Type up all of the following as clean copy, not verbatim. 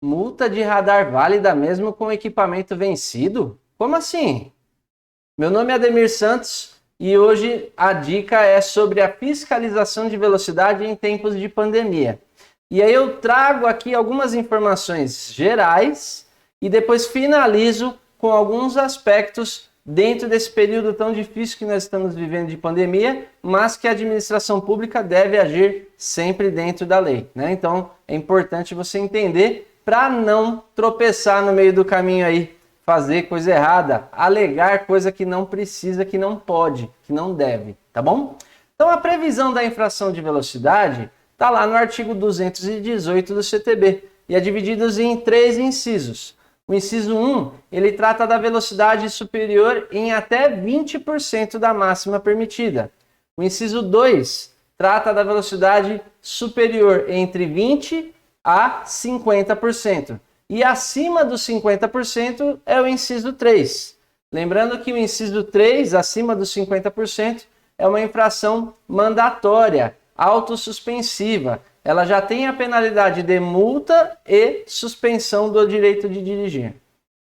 Multa de radar válida mesmo com equipamento vencido? Como assim? Meu nome é Ademir Santos e hoje a dica é sobre a fiscalização de velocidade em tempos de pandemia. E aí eu trago aqui algumas informações gerais e depois finalizo com alguns aspectos dentro desse período tão difícil que nós estamos vivendo de pandemia, mas que a administração pública deve agir sempre dentro da lei, né? Então é importante você entender para não tropeçar no meio do caminho aí, fazer coisa errada, alegar coisa que não precisa, que não pode, que não deve, tá bom? Então a previsão da infração de velocidade está lá no artigo 218 do CTB e é dividido em 3 incisos. O inciso 1, ele trata da velocidade superior em até 20% da máxima permitida. O inciso 2 trata da velocidade superior entre 20% a 50%. E acima dos 50% é o inciso 3. Lembrando que o inciso 3, acima dos 50%, é uma infração mandatória, autossuspensiva. Ela já tem a penalidade de multa e suspensão do direito de dirigir.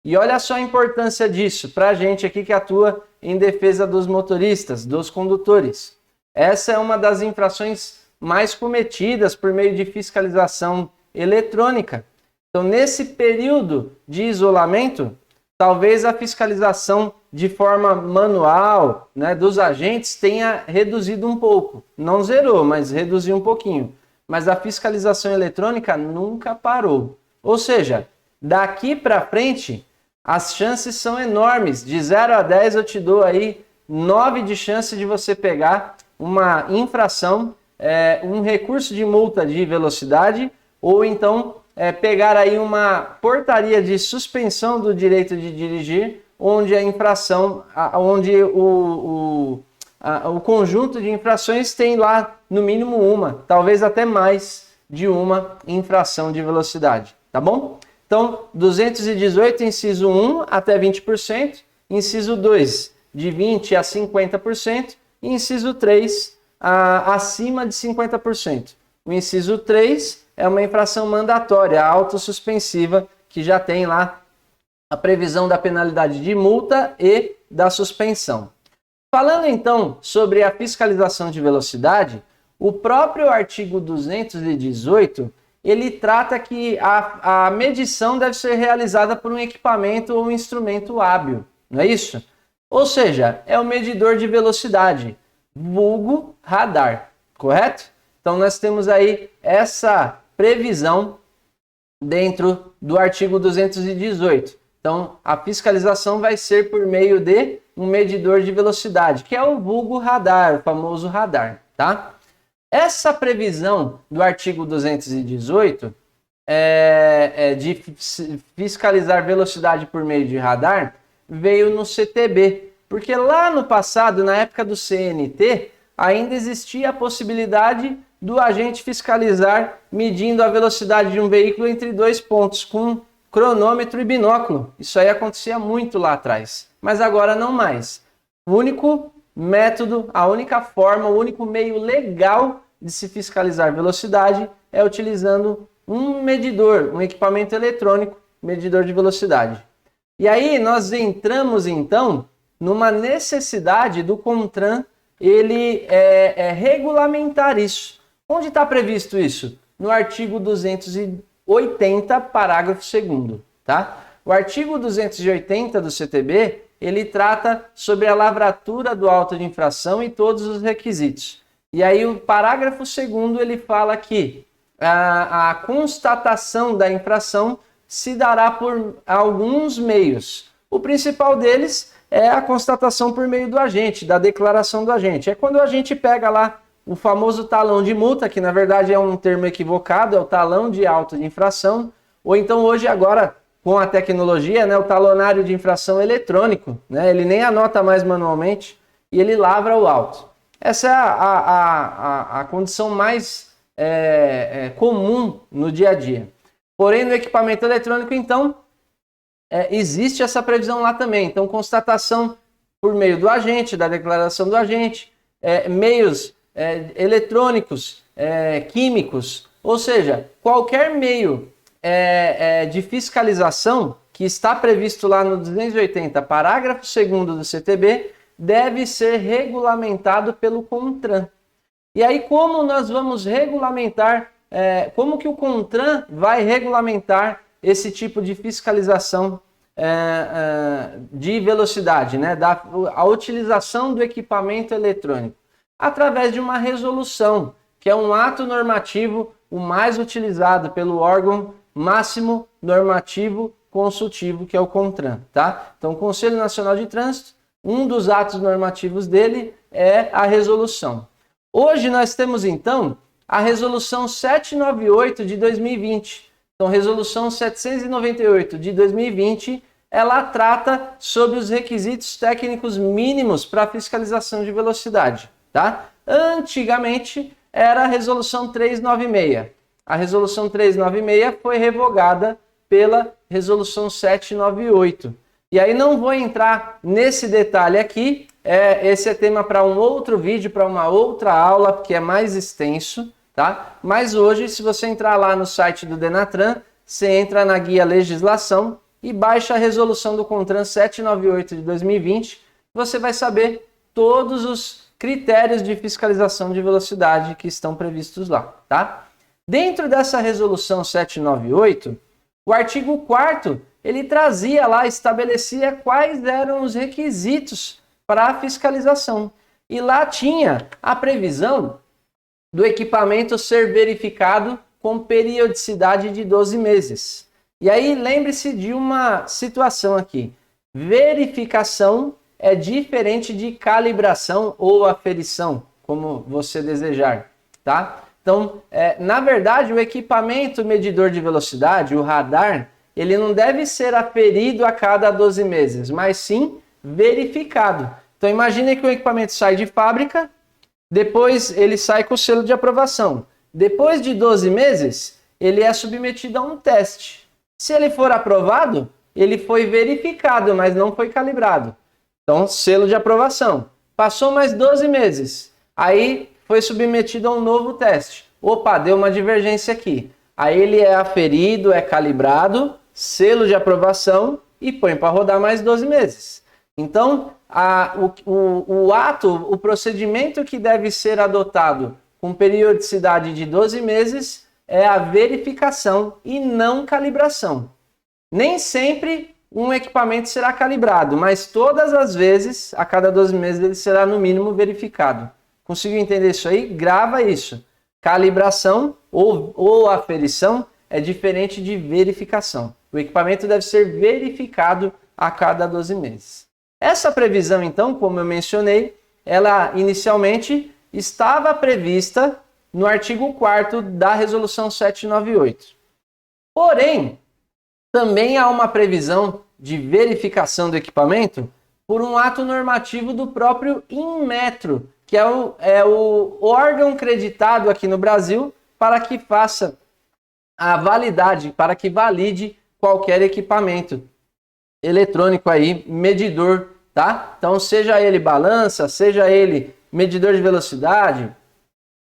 E olha só a importância disso para a gente aqui que atua em defesa dos motoristas, dos condutores. Essa é uma das infrações mais cometidas por meio de fiscalização eletrônica. Então, nesse período de isolamento, talvez a fiscalização de forma manual, né, dos agentes tenha reduzido um pouco. Não zerou, mas reduziu um pouquinho. Mas a fiscalização eletrônica nunca parou. Ou seja, daqui para frente, as chances são enormes. De 0 a 10 eu te dou aí 9 de chance de você pegar uma infração, um recurso de multa de velocidade, ou então pegar aí uma portaria de suspensão do direito de dirigir, onde a infração, onde o conjunto de infrações tem lá no mínimo uma, talvez até mais de uma infração de velocidade, tá bom? Então, 218, inciso 1 até 20%, inciso 2 de 20% a 50%, e inciso 3 acima de 50%. O inciso 3 é uma infração mandatória, autossuspensiva, que já tem lá a previsão da penalidade de multa e da suspensão. Falando então sobre a fiscalização de velocidade, o próprio artigo 218, ele trata que a medição deve ser realizada por um equipamento ou um instrumento hábil, não é isso? Ou seja, é o medidor de velocidade, vulgo radar, correto? Então nós temos aí essa previsão dentro do artigo 218. Então, a fiscalização vai ser por meio de um medidor de velocidade, que é o vulgo radar, o famoso radar, tá? Essa previsão do artigo 218 de fiscalizar velocidade por meio de radar veio no CTB, porque lá no passado, na época do CNT, ainda existia a possibilidade do agente fiscalizar medindo a velocidade de um veículo entre 2 pontos, com cronômetro e binóculo. Isso aí acontecia muito lá atrás, mas agora não mais. O único método, a única forma, o único meio legal de se fiscalizar velocidade é utilizando um medidor, um equipamento eletrônico, medidor de velocidade. E aí nós entramos então numa necessidade do CONTRAN ele regulamentar isso. Onde está previsto isso? No artigo 280, parágrafo 2º, tá? O artigo 280 do CTB, ele trata sobre a lavratura do auto de infração e todos os requisitos. E aí o parágrafo 2º, ele fala que a constatação da infração se dará por alguns meios. O principal deles é a constatação por meio do agente, da declaração do agente. É quando o agente pega lá o famoso talão de multa, que na verdade é um termo equivocado, é o talão de auto de infração, ou então hoje agora, com a tecnologia, né, o talonário de infração eletrônico, né, ele nem anota mais manualmente e ele lavra o auto. Essa é a condição mais comum no dia a dia. Porém, no equipamento eletrônico, então, existe essa previsão lá também. Então, constatação por meio do agente, da declaração do agente, meios eletrônicos, químicos, ou seja, qualquer meio de fiscalização que está previsto lá no 280, parágrafo 2º do CTB, deve ser regulamentado pelo CONTRAN. E aí, como nós vamos regulamentar, como que o CONTRAN vai regulamentar esse tipo de fiscalização de velocidade, né? A utilização do equipamento eletrônico? Através de uma resolução, que é um ato normativo o mais utilizado pelo órgão máximo normativo consultivo, que é o CONTRAN, tá? Então, o Conselho Nacional de Trânsito, um dos atos normativos dele é a resolução. Hoje nós temos, então, a resolução 798 de 2020. Então, resolução 798 de 2020, ela trata sobre os requisitos técnicos mínimos para a fiscalização de velocidade, tá? Antigamente, era a resolução 396. A resolução 396 foi revogada pela resolução 798. E aí não vou entrar nesse detalhe aqui, esse é tema para um outro vídeo, para uma outra aula, porque é mais extenso, tá? Mas hoje, se você entrar lá no site do Denatran, você entra na guia legislação e baixa a resolução do CONTRAN 798 de 2020, você vai saber todos os critérios de fiscalização de velocidade que estão previstos lá, tá? Dentro dessa resolução 798, o artigo 4º, ele trazia lá, estabelecia quais eram os requisitos para a fiscalização. E lá tinha a previsão do equipamento ser verificado com periodicidade de 12 meses. E aí lembre-se de uma situação aqui. Verificação é diferente de calibração ou aferição, como você desejar, tá? Então, na verdade, o equipamento medidor de velocidade, o radar, ele não deve ser aferido a cada 12 meses, mas sim verificado. Então, imagine que o equipamento sai de fábrica, depois ele sai com o selo de aprovação. Depois de 12 meses, ele é submetido a um teste. Se ele for aprovado, ele foi verificado, mas não foi calibrado. Então, selo de aprovação. Passou mais 12 meses, aí foi submetido a um novo teste. Opa, deu uma divergência aqui. Aí ele é aferido, é calibrado, selo de aprovação e põe para rodar mais 12 meses. Então, o procedimento que deve ser adotado com periodicidade de 12 meses é a verificação e não calibração. Nem sempre um equipamento será calibrado, mas todas as vezes, a cada 12 meses, ele será no mínimo verificado. Conseguiu entender isso aí? Grava isso. Calibração ou aferição é diferente de verificação. O equipamento deve ser verificado a cada 12 meses. Essa previsão, então, como eu mencionei, ela inicialmente estava prevista no artigo 4º da Resolução 798. Porém, também há uma previsão de verificação do equipamento por um ato normativo do próprio Inmetro, que é o órgão creditado aqui no Brasil para que faça a validade, para que valide qualquer equipamento eletrônico aí, medidor, tá? Então, seja ele balança, seja ele medidor de velocidade,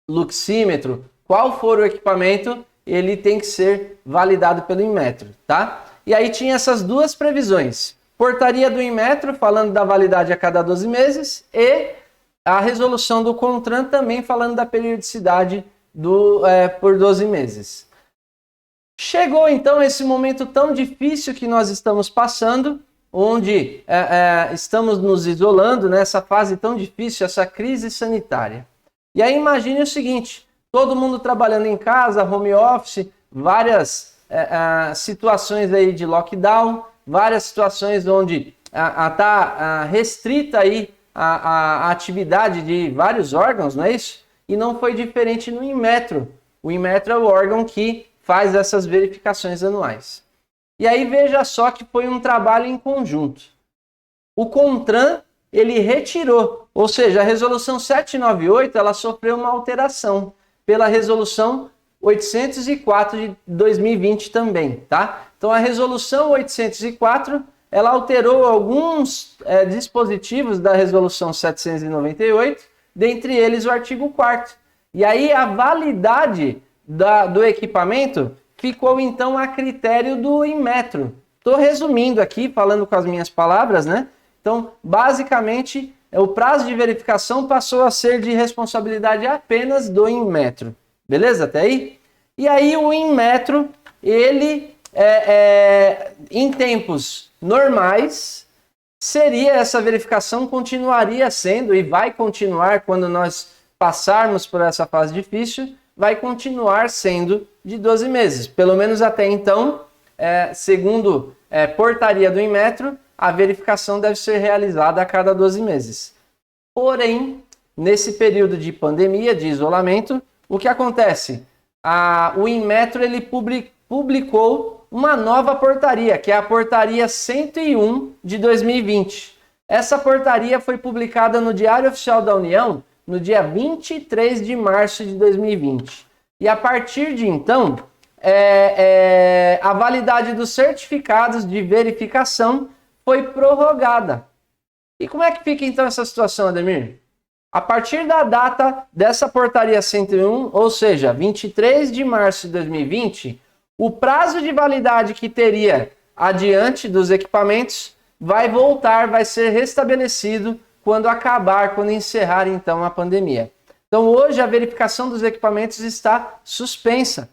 luxímetro, qual for o equipamento, ele tem que ser validado pelo Inmetro, tá? E aí tinha essas duas previsões. Portaria do Inmetro, falando da validade a cada 12 meses, e a resolução do CONTRAN também falando da periodicidade por 12 meses. Chegou então esse momento tão difícil que nós estamos passando, onde estamos nos isolando, nessa fase tão difícil, essa crise sanitária. E aí imagine o seguinte, todo mundo trabalhando em casa, home office, várias situações aí de lockdown, várias situações onde está restrita aí a atividade de vários órgãos, não é isso? E não foi diferente no Inmetro. O Inmetro é o órgão que faz essas verificações anuais. E aí veja só que foi um trabalho em conjunto. O CONTRAN, ele retirou, ou seja, a resolução 798, ela sofreu uma alteração pela resolução 804 de 2020 também, tá? Então a resolução 804, ela alterou alguns dispositivos da resolução 798, dentre eles o artigo 4º. E aí a validade do equipamento ficou então a critério do Inmetro. Estou resumindo aqui, falando com as minhas palavras, né? Então, basicamente, o prazo de verificação passou a ser de responsabilidade apenas do Inmetro. Beleza? Até aí? E aí o Inmetro, ele, em tempos normais, seria essa verificação, continuaria sendo e vai continuar quando nós passarmos por essa fase difícil, vai continuar sendo de 12 meses. Pelo menos até então, segundo portaria do Inmetro, a verificação deve ser realizada a cada 12 meses. Porém, nesse período de pandemia, de isolamento, o que acontece? O Inmetro ele publicou uma nova portaria, que é a portaria 101 de 2020. Essa portaria foi publicada no Diário Oficial da União no dia 23 de março de 2020. E a partir de então, a validade dos certificados de verificação foi prorrogada. E como é que fica então essa situação, Ademir? A partir da data dessa portaria 101, ou seja, 23 de março de 2020, o prazo de validade que teria adiante dos equipamentos vai voltar, vai ser restabelecido quando encerrar então a pandemia. Então hoje a verificação dos equipamentos está suspensa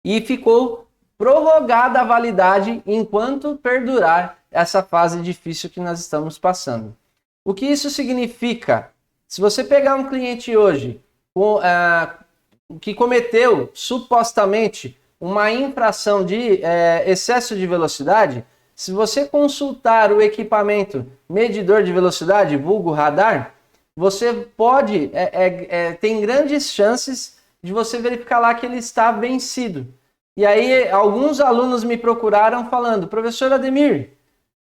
e ficou prorrogada a validade enquanto perdurar essa fase difícil que nós estamos passando. O que isso significa? Se você pegar um cliente hoje que cometeu supostamente uma infração de excesso de velocidade, se você consultar o equipamento medidor de velocidade, vulgo radar, você pode, tem grandes chances de você verificar lá que ele está vencido. E aí alguns alunos me procuraram falando, professor Ademir,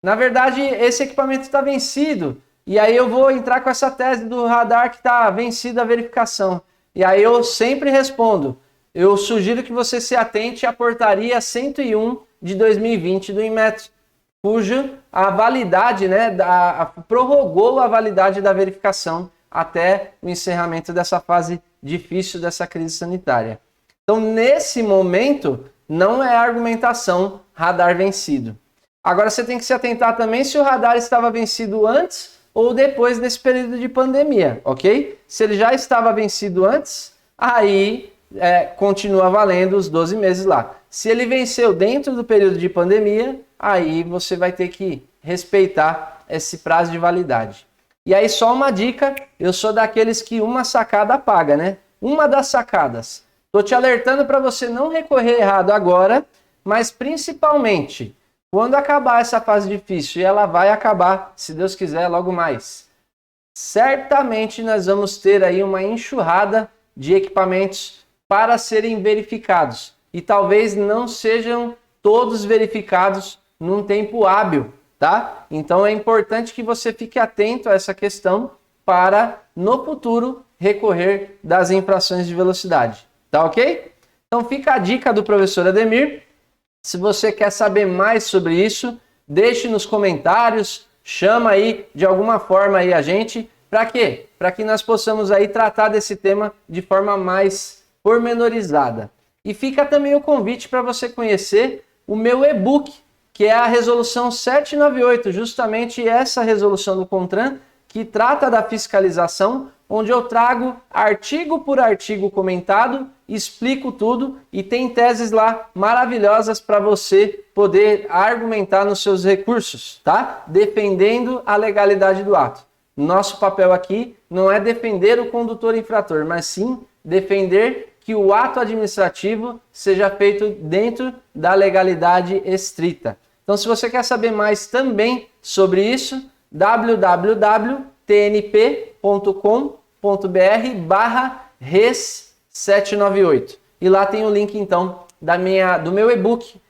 na verdade esse equipamento está vencido, e aí eu vou entrar com essa tese do radar que está vencida a verificação. E aí eu sempre respondo, eu sugiro que você se atente à portaria 101 de 2020 do Inmetro, cuja a validade, prorrogou a validade da verificação até o encerramento dessa fase difícil dessa crise sanitária. Então, nesse momento, não é argumentação radar vencido. Agora, você tem que se atentar também se o radar estava vencido antes ou depois desse período de pandemia, ok? Se ele já estava vencido antes, aí continua valendo os 12 meses lá. Se ele venceu dentro do período de pandemia, aí você vai ter que respeitar esse prazo de validade. E aí só uma dica, eu sou daqueles que uma sacada paga, né? Uma das sacadas. Estou te alertando para você não recorrer errado agora, mas principalmente quando acabar essa fase difícil, e ela vai acabar, se Deus quiser, logo mais. Certamente nós vamos ter aí uma enxurrada de equipamentos para serem verificados. E talvez não sejam todos verificados num tempo hábil, tá? Então é importante que você fique atento a essa questão para, no futuro, recorrer das infrações de velocidade. Tá ok? Então fica a dica do professor Ademir. Se você quer saber mais sobre isso, deixe nos comentários, chama aí de alguma forma aí a gente. Para quê? Para que nós possamos aí tratar desse tema de forma mais pormenorizada. E fica também o convite para você conhecer o meu e-book, que é a resolução 798, justamente essa resolução do CONTRAN, que trata da fiscalização, onde eu trago artigo por artigo comentado, explico tudo e tem teses lá maravilhosas para você poder argumentar nos seus recursos, tá? Defendendo a legalidade do ato. Nosso papel aqui não é defender o condutor infrator, mas sim defender que o ato administrativo seja feito dentro da legalidade estrita. Então, se você quer saber mais também sobre isso, www.tnp.com.br/res798. E lá tem o link, então, do meu e-book,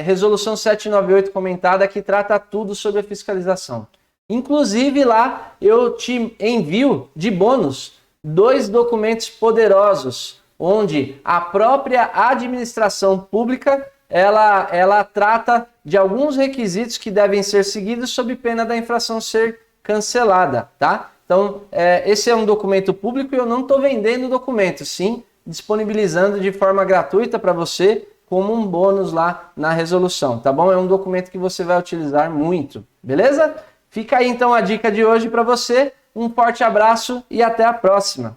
Resolução 798 comentada, que trata tudo sobre a fiscalização. Inclusive, lá eu te envio de bônus 2 documentos poderosos, onde a própria administração pública ela trata de alguns requisitos que devem ser seguidos sob pena da infração ser cancelada, tá? Então, esse é um documento público e eu não estou vendendo o documento, sim, disponibilizando de forma gratuita para você como um bônus lá na resolução, tá bom? É um documento que você vai utilizar muito, beleza? Fica aí então a dica de hoje para você. Um forte abraço e até a próxima!